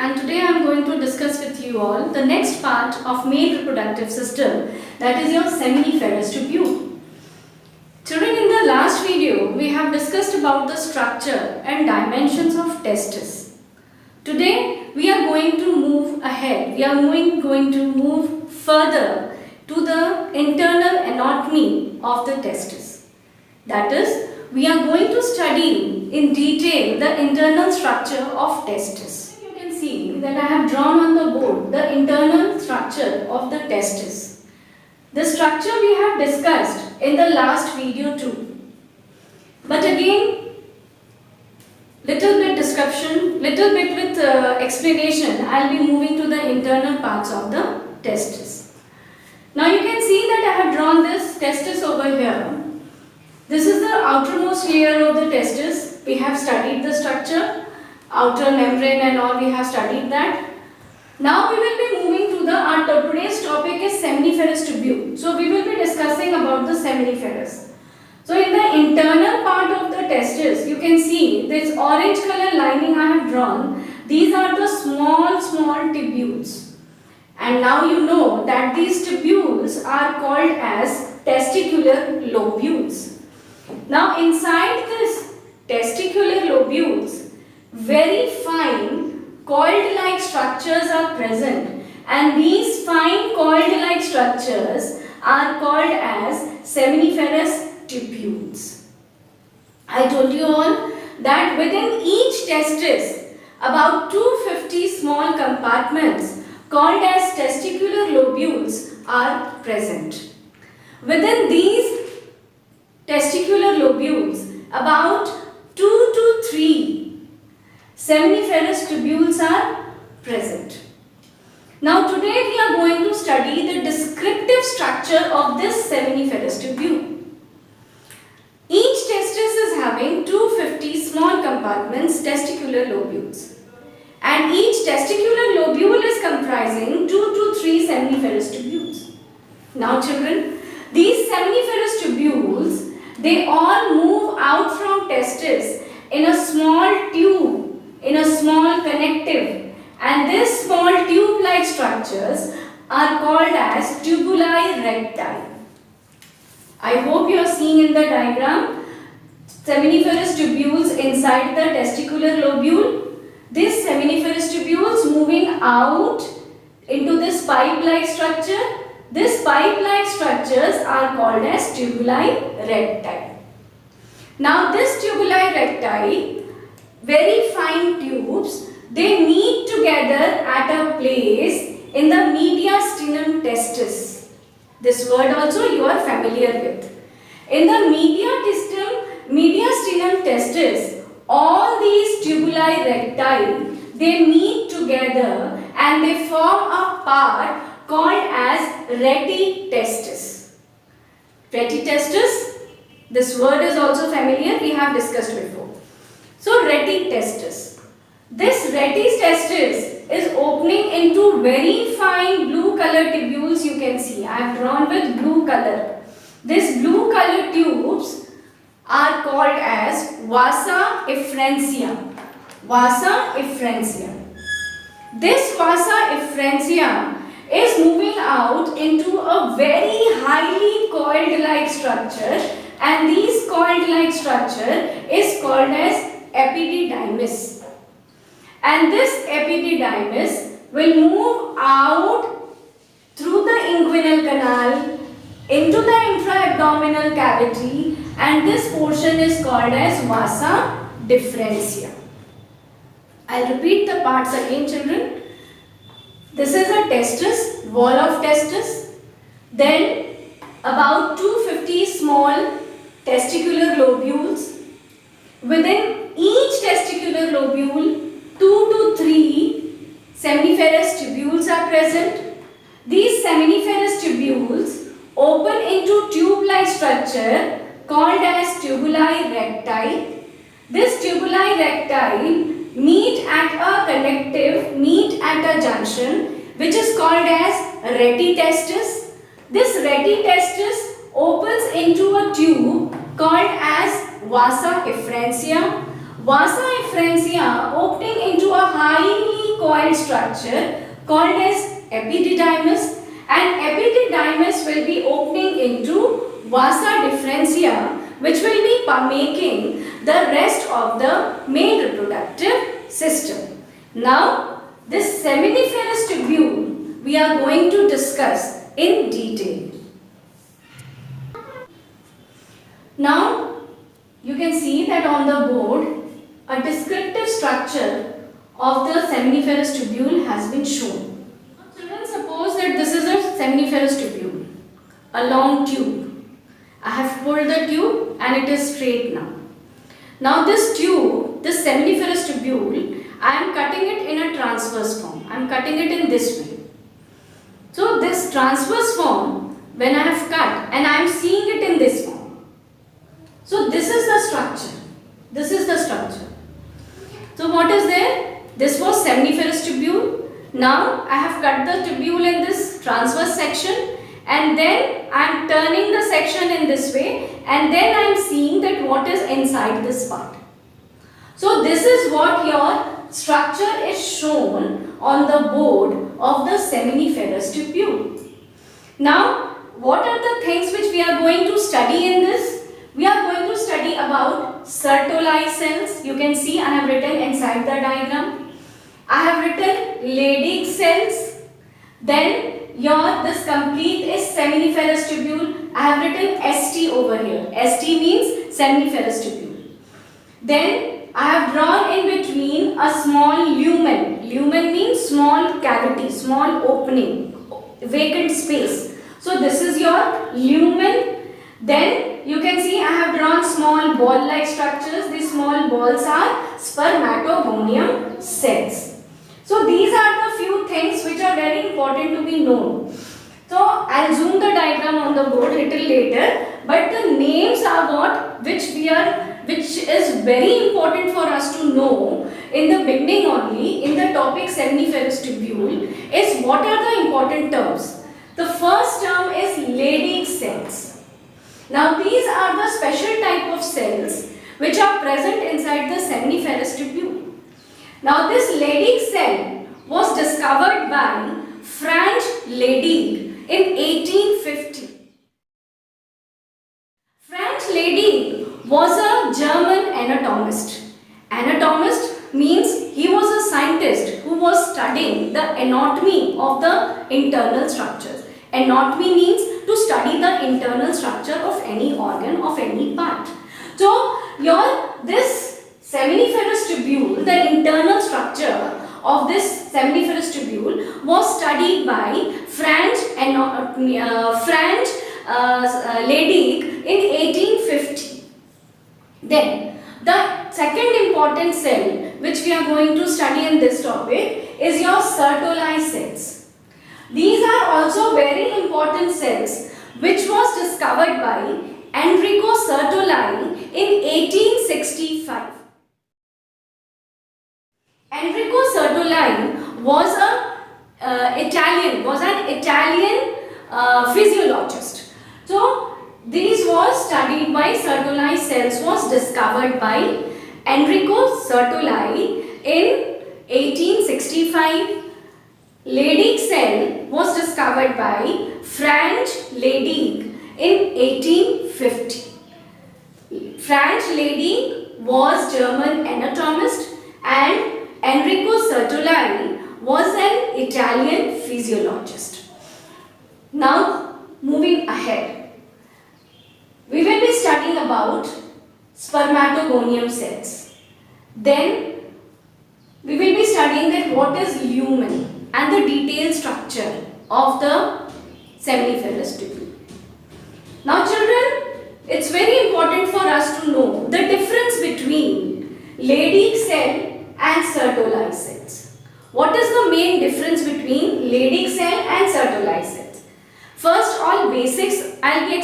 and today I am going to discuss with you all the next part of male reproductive system, that is your seminiferous tubule. Children, in the last video we have discussed about the structure and dimensions of testis. Today we are going to move ahead. We are going to move further to the internal anatomy of the testis. That is, we are going to study in detail the internal structure of testis. You can see that I have drawn on the board the internal structure of the testis. The structure we have discussed in the last video too. But again, little bit description, little bit with explanation, I will be moving to the internal parts of the testis. Now you can see that I have drawn this testis over here. This is the outermost layer of the testis. We have studied the structure, outer membrane and all, we have studied that. Now we will be moving to our today's topic is seminiferous tubule. So we will be discussing about the seminiferous. So in the internal part of the testis, you can see this orange color lining I have drawn. These are the small tubules. And now you know that these tubules are called as testicular lobules. Now inside this testicular lobules, very fine coiled-like structures are present, and these fine coiled-like structures are called as seminiferous tubules. I told you all that within each testis, about 250 small compartments called as testicular lobules are present. Within these testicular lobules, about 2 to 3 seminiferous tubules are present. Now today we are going to study the descriptive structure of this seminiferous tubule. Each testis is having 250 small compartments, testicular lobules, and each testicular lobule is comprising 2 to 3 seminiferous tubules. Now children, these seminiferous tubules, they all move out from testis in a small tube, in a small connective, and these small tube-like structures are called as tubuli recti. I hope you are seeing in the diagram seminiferous tubules inside the testicular lobule. These seminiferous tubules moving out into this pipe-like structure. These pipe-like structures are called as tubuli recti. Now this tubuli recti, very fine tubes, they meet together at a place in the mediastinum testis. This word also you are familiar with. In the mediastinum testis, all these tubuli recti, they meet together and they form a part called as rete testis. Rete testis, this word is also familiar, we have discussed before. So rete testis. This rete testis is opening into very fine blue color tubules, you can see. I have drawn with blue color. These blue color tubes are called as vasa efferentia. Vasa efferentia. This vasa efferentia is moving out into a very highly coiled-like structure, and this coiled-like structure is called as epididymis. And this epididymis will move out through the inguinal canal into the intra-abdominal cavity, and this portion is called as vasa deferentia. I'll repeat the parts again, children. This is a testis, wall of testis. Then about 250 small testicular lobules. Within each testicular lobule, 2 to 3 seminiferous tubules are present. These seminiferous tubules open into tube-like structure called as tubuli recti. This tubuli recti meet at a connective, meet at a junction, which is called as rete testis. This rete testis opens into a tube called as vasa efferentia. Vasa efferentia opening into a highly coiled structure called as epididymis, and epididymis will be opening into vasa differentia, which will be making the rest of the male reproductive system. Now, this seminiferous tubule we are going to discuss in detail. Now, you can see that on the board, a descriptive structure of the seminiferous tubule has been shown. Children, suppose that this is a seminiferous tubule, a long tube. I have pulled the tube and it is straight now. Now this tube, this seminiferous tubule, I am cutting it in a transverse form. I am cutting it in this way. So this transverse form, when I have cut and I am seeing it in this form. So this is the structure. This is the structure. So what is there? This was seminiferous tubule. Now I have cut the tubule in this transverse section, and then I am turning the section in this way, and then I am seeing that what is inside this part. So this is what your structure is shown on the board of the seminiferous tubule. Now, what are the things which we are going to study in this? We are going to study about Sertoli cells. You can see I have written inside the diagram. I have written Leydig cells. Then this complete is seminiferous tubule. I have written ST over here. ST means seminiferous tubule. Then I have drawn in between a small lumen. Lumen means small cavity, small opening, vacant space. So this is your lumen. Then you can see I have drawn small ball-like structures. These small balls are spermatogonium cells. So these are the few things which are very important to be known. So I'll zoom the diagram on the board little later, but the names are what which is very important for us to know in the beginning only in the topic seminiferous tubule is what are the important terms. The first term is Leydig cells. Now these are the special type of cells which are present inside the seminiferous tubule. Now this Leydig cell was discovered by Franz Leydig in 1850. Franz Leydig was a German anatomist. Anatomist means he was a scientist who was studying the anatomy of the internal structures. Anatomy means to study the internal structure of any organ, of any part. So this seminiferous tubule, the internal structure of this seminiferous tubule was studied by Franz Leydig in 1850. Then the second important cell which we are going to study in this topic is your Sertoli cells. These are also very important cells which was discovered by Enrico Sertoli in 1865. Enrico Sertoli was an Italian physiologist. So these was studied by Sertoli cells was discovered by Enrico Sertoli in 1865. Leydig cell was discovered by Franz Leydig in 1850. Franz Leydig was German anatomist and Enrico Sertoli was an Italian physiologist. Now, moving ahead, we will be studying about spermatogonium cells. Then, we will be studying that what is lumen and the detailed structure of the seminiferous tubule. Now, children, it's very important for us to know the difference between Leydig cell and Sertoli cells. What is the main difference between Leydig cell and Sertoli cells? First, all basics I will be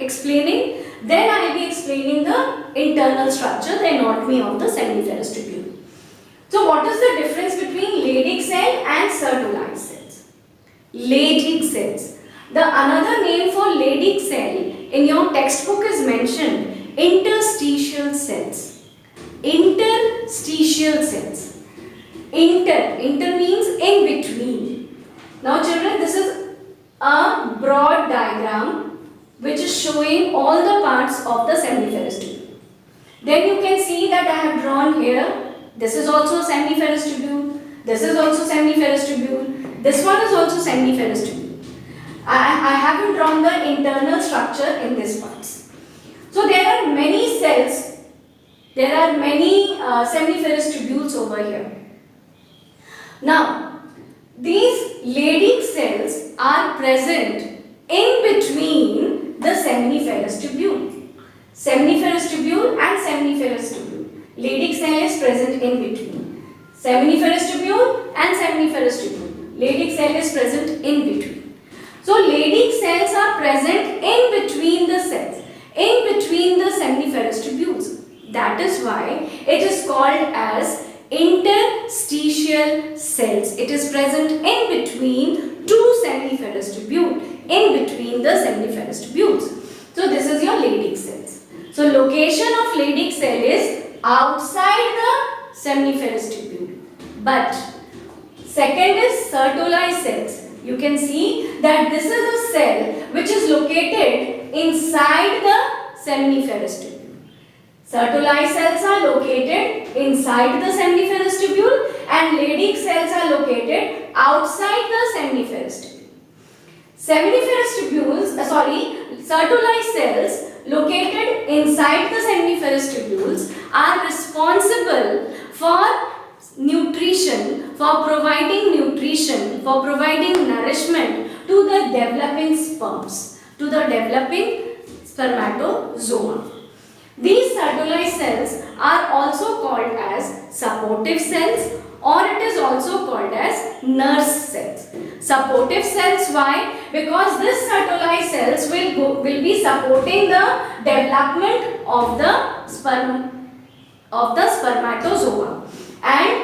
explaining. Then I will be explaining the internal structure, the anatomy of the seminiferous tubule. So, what is the difference between Leydig cell and Sertoli cells? Leydig cells. The another name for Leydig cell in your textbook is mentioned interstitial cells. Interstitial cells. Inter means in between. Now children, this is a broad diagram which is showing all the parts of the seminiferous tubule. Then you can see that I have drawn here. This is also a seminiferous tubule. This is also seminiferous tubule. This one is also seminiferous tubule. I haven't drawn the internal structure in this parts. So there are many cells. There are many seminiferous tubules over here. Now, these Leydig cells are present in between the seminiferous tubule. Seminiferous tubule and seminiferous tubule. Leydig cell is present in between. Seminiferous tubule and seminiferous tubule. Leydig cell is present in between. So, Leydig cells are present in between the cells, in between the seminiferous tubules. That is why it is called as interstitial cells. It is present in between two seminiferous tubules, in between the seminiferous tubules. So this is your Leydig cells. So location of Leydig cell is outside the seminiferous tubule. But second is Sertoli cells. You can see that this is a cell which is located inside the seminiferous tubule. Sertoli cells are located inside the seminiferous tubule and Leydig cells are located outside the seminiferous tubule. Sertoli cells located inside the seminiferous tubules are responsible for nutrition, for providing nourishment to the developing sperms, to the developing spermatozoa. These Sertoli cells are also called as supportive cells, or it is also called as nurse cells. Supportive cells, why? Because these Sertoli cells will be supporting the development of the spermatozoa. And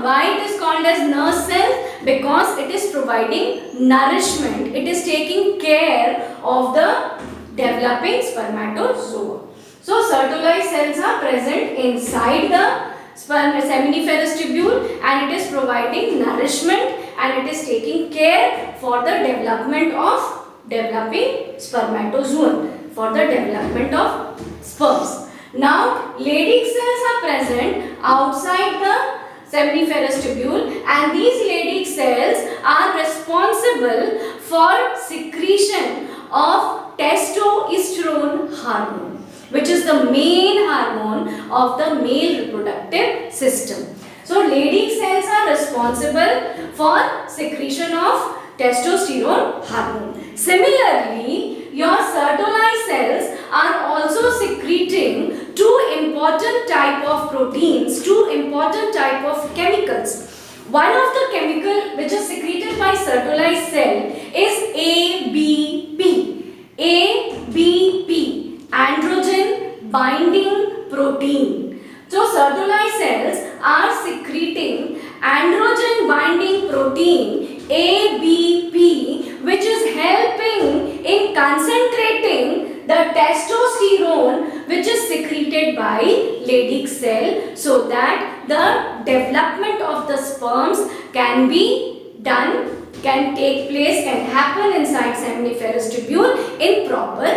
why it is called as nurse cells? Because it is providing nourishment. It is taking care of the developing spermatozoa. So, Sertoli cells are present inside the seminiferous tubule and it is providing nourishment and it is taking care for the development of developing spermatozoon, for the development of sperms. Now, Leydig cells are present outside the seminiferous tubule and these Leydig cells are responsible for secretion of testosterone hormone, which is the main hormone of the male reproductive system. So, Leydig cells are responsible for secretion of testosterone hormone. Similarly, your Sertoli cells are also secreting two important type of proteins, two important type of chemicals. One of the chemical which is secreted by Sertoli cell is ABP. ABP, androgen binding protein. So, Sertoli cells are secreting androgen binding protein ABP, which is helping in concentrating the testosterone which is secreted by Leydig cell, so that the development of the sperms can be done, can take place, can happen inside seminiferous tubule in proper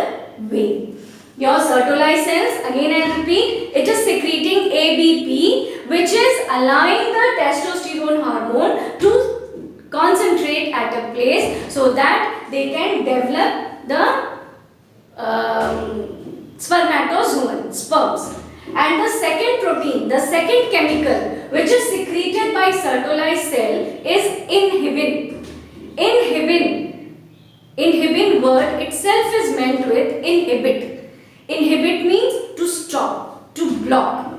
way. Your Sertoli cells, again I repeat, it is secreting ABP, which is allowing the testosterone hormone to concentrate at a place so that they can develop the spermatozoon, sperms. And the second protein, the second chemical which is secreted by Sertoli cell is inhibin. Inhibin word itself is meant with inhibit. Inhibit means to stop, to block.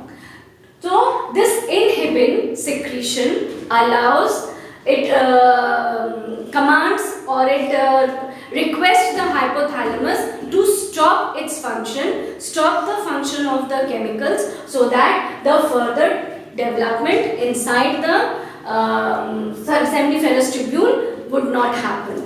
So this inhibin secretion allows, it commands or it requests the hypothalamus to stop its function, stop the function of the chemicals, so that the further development inside the seminiferous tubule would not happen.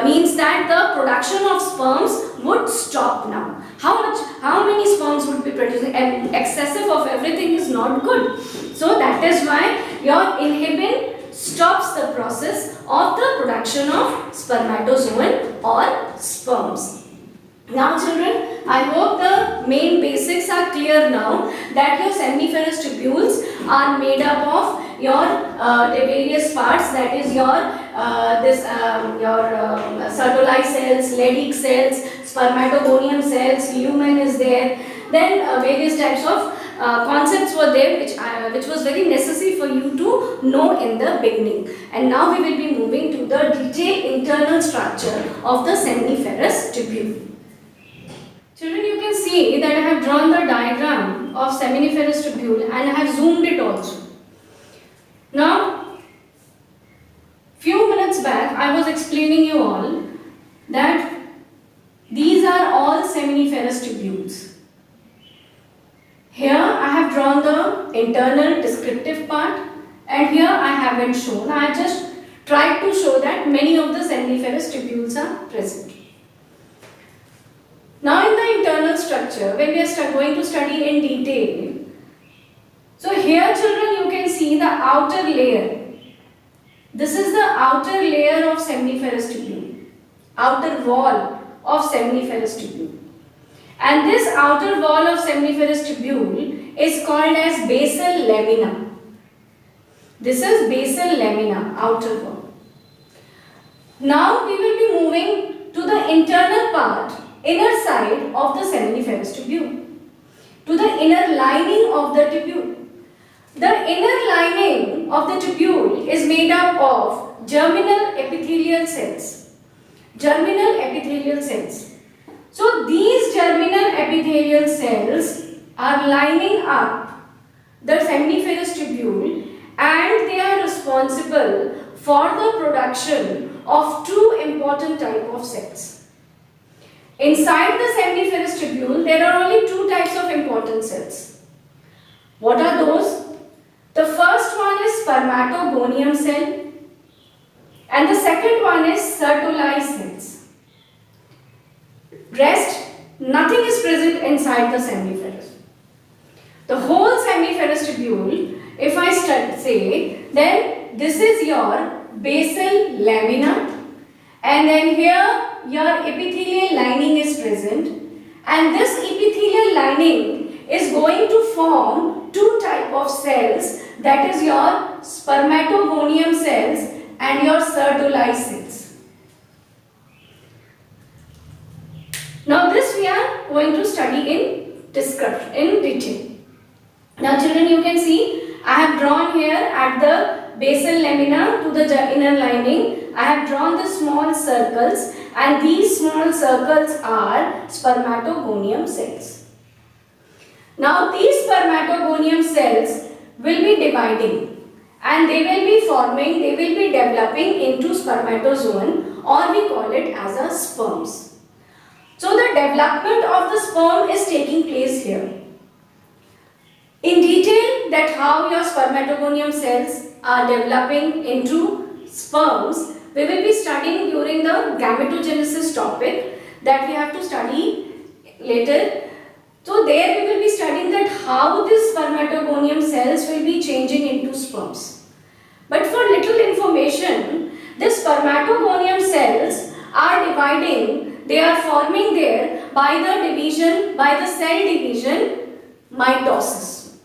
Means that the production of sperms would stop now. How many sperms would be producing? And excessive of everything is not good. So that is why your inhibin stops the process of the production of spermatozoon or sperms. Now children, I hope the main basics are clear now that your seminiferous tubules are made up of your the various parts, that is your Sertoli cells, Leydig cells, spermatogonium cells, lumen is there, then various types of concepts were there which was very necessary for you to know in the beginning. And now we will be moving to the detailed internal structure of the seminiferous tubule. Children, you can see that I have drawn the diagram of seminiferous tubule and I have zoomed it also. Now, few minutes back I was explaining you all that these are all seminiferous tubules. Here I have drawn the internal descriptive part and here I haven't shown. I have just tried to show that many of the seminiferous tubules are present. Now in the internal structure, when we are going to study in detail, so here children you can see the outer layer. This is the outer layer of seminiferous tubule, outer wall of seminiferous tubule. And this outer wall of seminiferous tubule is called as basal lamina. This is basal lamina, outer wall. Now we will be moving to the internal part, inner side of the seminiferous tubule, to the inner lining of the tubule. The inner lining of the tubule is made up of germinal epithelial cells. Germinal epithelial cells. So these germinal epithelial cells are lining up the seminiferous tubule and they are responsible for the production of two important type of cells. Inside the seminiferous tubule, there are only two types of important cells. What are those? The first one is spermatogonium cell and the second one is Sertoli cells. Rest, nothing is present inside the seminiferous. The whole seminiferous tubule, if I say, then this is your basal lamina and then here your epithelial lining is present and this epithelial lining is going to form two type of cells, that is your spermatogonium cells and your Sertoli cells. Now this we are going to study in detail. Now children, you can see I have drawn here at the basal lamina to the inner lining, I have drawn the small circles and these small circles are spermatogonium cells. Now these spermatogonium cells will be dividing and they will be forming, they will be developing into spermatozoon, or we call it as a sperms. So the development of the sperm is taking place here. In detail, that how your spermatogonium cells are developing into sperms, we will be studying during the gametogenesis topic that we have to study later. So there we will be studying that how these spermatogonium cells will be changing into sperms. But for little information, the spermatogonium cells are dividing, they are forming there by the division, by the cell division, mitosis.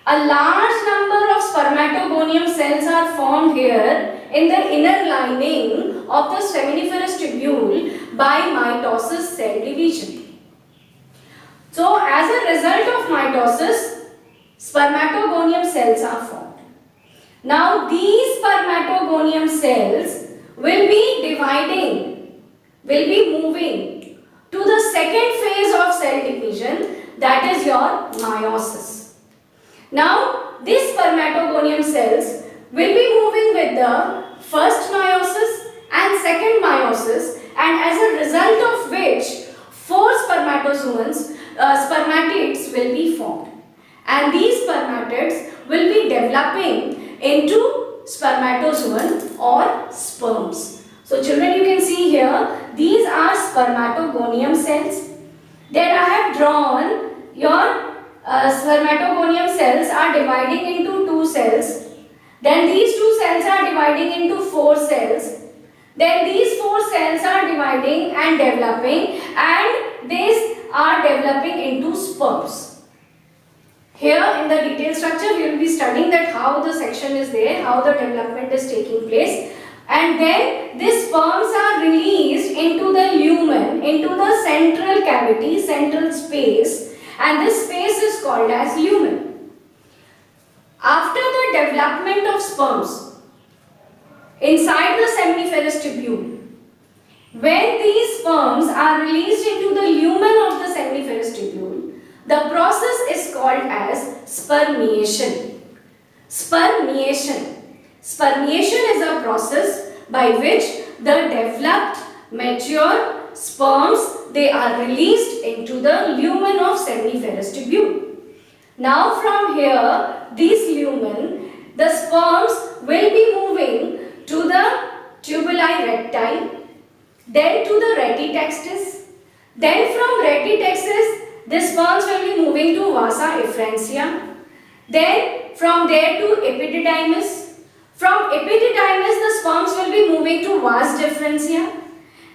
A large number of spermatogonium cells are formed here in the inner lining of the seminiferous tubule by mitosis cell division. So as a result of mitosis, spermatogonium cells are formed. Now these spermatogonium cells will be dividing, will be moving to the second phase of cell division, that is your meiosis. Now these spermatogonium cells will be moving with the first meiosis and second meiosis, and as a result of which 4 spermatids will be formed, and these spermatids will be developing into spermatozoon or sperms. So children, you can see here these are spermatogonium cells. Then I have drawn your spermatogonium cells are dividing into 2 cells, Then these 2 cells are dividing into 4 cells. Then these 4 cells are dividing and developing, and these are developing into sperms. Here in the detailed structure we will be studying that how the section is there, how the development is taking place, and then these sperms are released into the lumen, into the central cavity, central space, and this space is called as lumen. After the development of sperms inside the seminiferous tubule, when these sperms are released into the lumen of the seminiferous tubule, the process is called as spermiation. Spermiation. Spermiation is a process by which the developed, mature sperms, they are released into the lumen of seminiferous tubule. Now from here, these lumen, the sperms will be moving to the tubuli recti, then to the retitextis, then from retitextis, the sperms will be moving to vasa efferentia, then from there to epididymis, from epididymis the sperms will be moving to vas deferentia,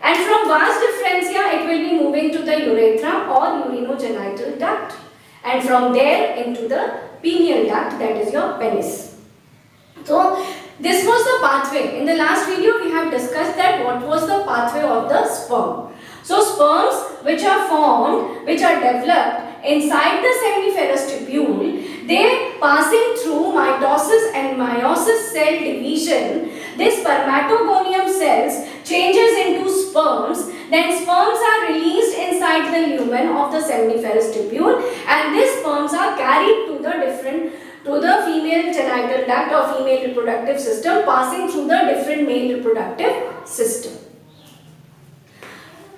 and from vas deferentia it will be moving to the urethra or urinogenital duct, and from there into the pineal duct, that is your penis. So this was the pathway. In the last video we have discussed that what was the pathway of the sperm. So sperms which are formed, which are developed inside the seminiferous tubule, they passing through mitosis and meiosis cell division, these spermatogonium cells changes into sperms, then sperms are released inside the lumen of the seminiferous tubule, and these sperms are carried to the female genital duct or female reproductive system, passing through the different male reproductive system.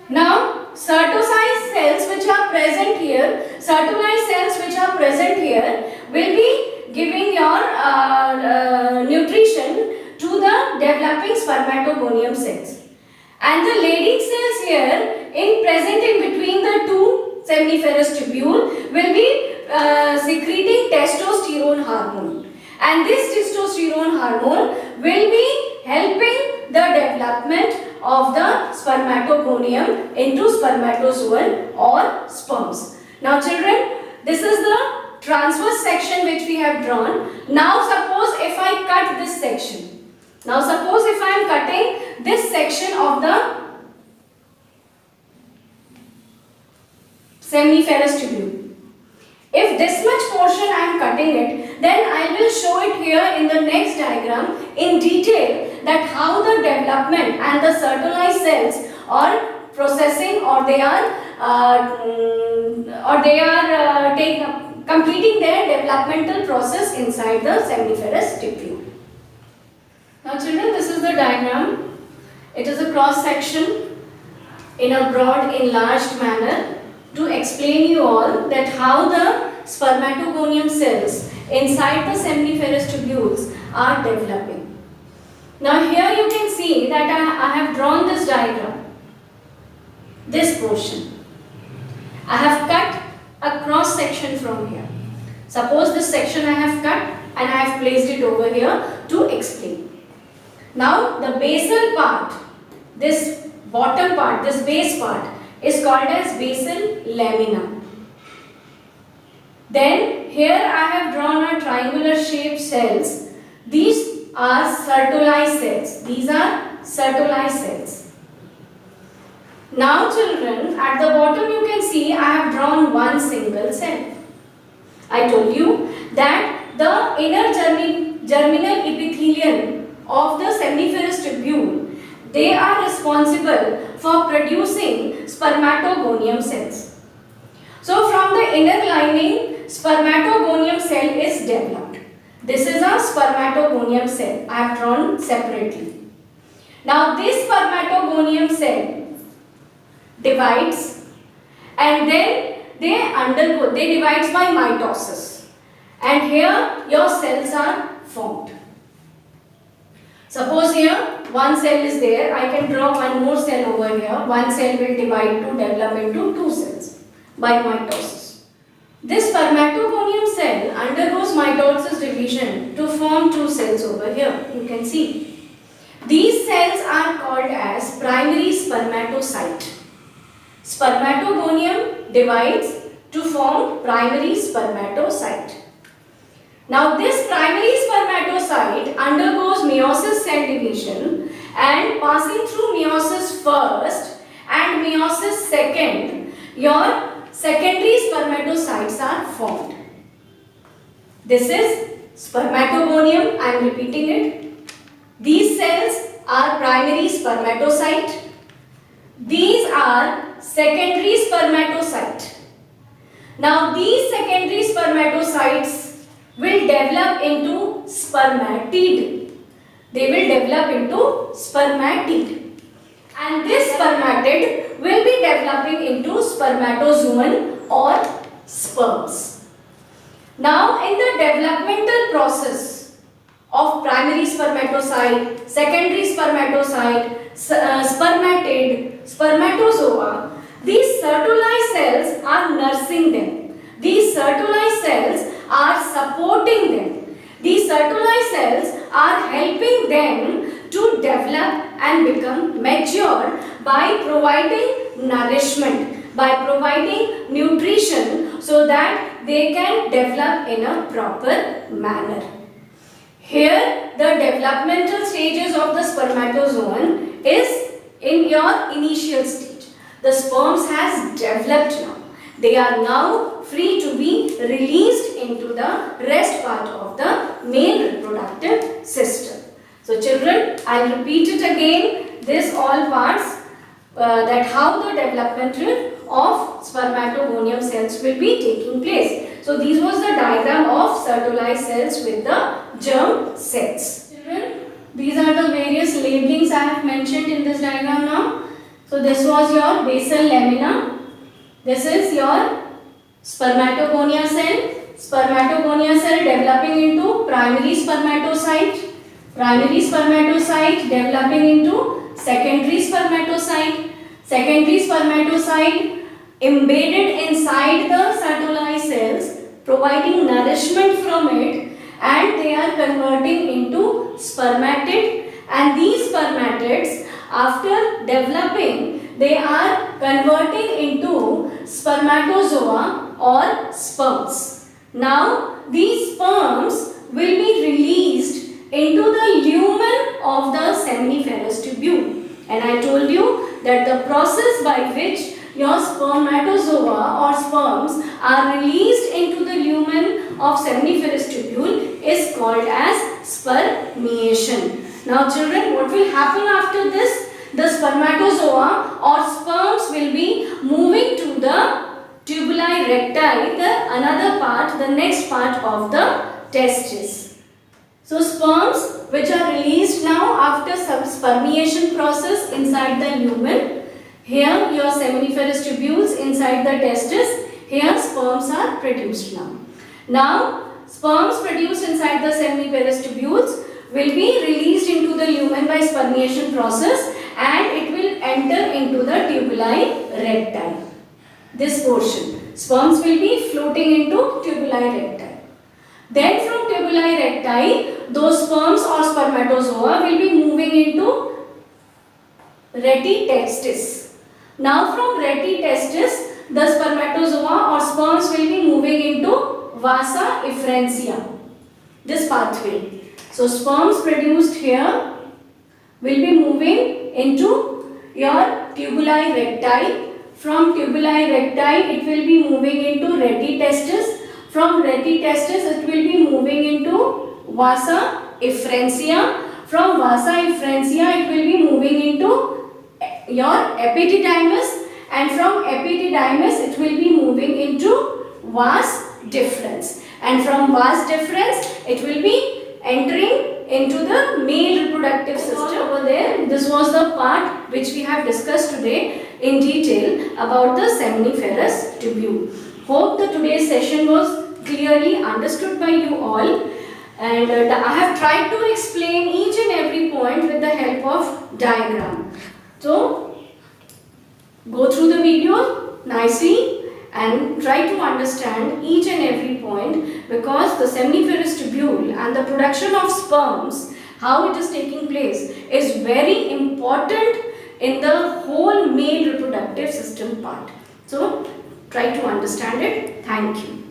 Now, Sertosized cells which are present here, Sertolized cells which are present here will be giving your nutrition to the developing spermatogonium cells. And the Leydig cells here, present in between the two seminiferous tubule, will be secreting testosterone hormone. And this testosterone hormone will be helping the development of the spermatogonium into spermatozoon or sperms. Now children, this is the transverse section which we have drawn. Now suppose if I cut this section. Now suppose if I am cutting this section of the seminiferous tubule. If this much portion I am cutting it, then I will show it here in the next diagram in detail that how the development and the Sertolized cells are processing or they are completing their developmental process inside the seminiferous tubule. Now children, this is the diagram. It is a cross section in a broad enlarged manner to explain you all that how the spermatogonium cells inside the seminiferous tubules are developing. Now here you can see that I have drawn this diagram, this portion. I have cut a cross section from here. Suppose this section I have cut and I have placed it over here to explain. Now the basal part, this bottom part, this base part is called as basal lamina. Then here I have drawn a triangular shaped cells. These are Sertolized cells. These are Sertolized cells. Now children, at the bottom you can see I have drawn one single cell. I told you that the inner germinal epithelium of the seminiferous tubule, they are responsible for producing spermatogonium cells. So from the inner lining, spermatogonium cell is developed. This is a spermatogonium cell. I have drawn separately. Now this spermatogonium cell divides and then they divides by mitosis. And here your cells are formed. Suppose here one cell is there, I can draw one more cell over here. One cell will divide to develop into two cells by mitosis. This spermatogonium cell undergoes mitosis division to form two cells over here. You can see. These cells are called as primary spermatocyte. Spermatogonium divides to form primary spermatocyte. Now this primary spermatocyte undergoes meiosis cell division, and passing through meiosis first and meiosis second, your secondary spermatocytes are formed. This is spermatogonium, I am repeating it. These cells are primary spermatocyte. These are secondary spermatocyte. Now these secondary spermatocytes will develop into spermatid. They will develop into spermatid. And this spermatid will be developing into spermatozoon or sperms. Now in the developmental process of primary spermatocyte, secondary spermatocyte, spermatid, spermatozoa, these Sertoli cells are nursing them. These Sertoli cells are supporting them. These Sertoli cells are helping them to develop and become mature by providing nourishment, by providing nutrition so that they can develop in a proper manner. Here the developmental stages of the spermatozoon is in your initial stage. The sperms has developed now. They are now free to be released into the rest part of the male reproductive system. So children, I will repeat it again, this all parts that how the development of spermatogonium cells will be taking place. So this was the diagram of Sertoli cells with the germ cells. Children, these are the various labelings I have mentioned in this diagram now. So this was your basal lamina. This is your spermatogonia cell. Spermatogonia cell developing into primary spermatocyte. Primary spermatocyte developing into secondary spermatocyte. Secondary spermatocyte embedded inside the Sertoli cells, providing nourishment from it, and they are converting into spermatid, and these spermatids after developing they are converting into spermatozoa or sperms. Now these sperms will be released into the lumen of the seminiferous tubule, and I told you that the process by which your spermatozoa or sperms are released into the lumen of seminiferous tubule is called as spermiation. Now children, what will happen after this? The spermatozoa or sperms will be moving to the tubuli recti, the another part, the next part of the testis. So sperms which are released now after some spermiation process inside the lumen. Here your seminiferous tubules inside the testis. Here sperms are produced now. Now sperms produced inside the seminiferous tubules will be released into the lumen by spermiation process, and it will enter into the tubuli recti. This portion. Sperms will be floating into tubuli recti. Then from tubuli recti, those sperms or spermatozoa will be moving into reti testis. Now from reti testis, the spermatozoa or sperms will be moving into vasa efferentia. This pathway. So sperms produced here will be moving into your tubuli recti. From tubuli recti, it will be moving into reti testis. From reti testis, it will be moving into vasa efferentia. From vasa efferentia, it will be moving into your epididymis, and from epididymis, it will be moving into vas deferens, and from vas deferens, it will be entering into the male reproductive system. Over there, this was the part which we have discussed today in detail about the seminiferous tubule. Hope that today's session was clearly understood by you all, and I have tried to explain each and every point with the help of diagram. So go through the video nicely and try to understand each and every point, because the seminiferous tubule and the production of sperms, how it is taking place, is very important in the whole male reproductive system part. So try to understand it. Thank you.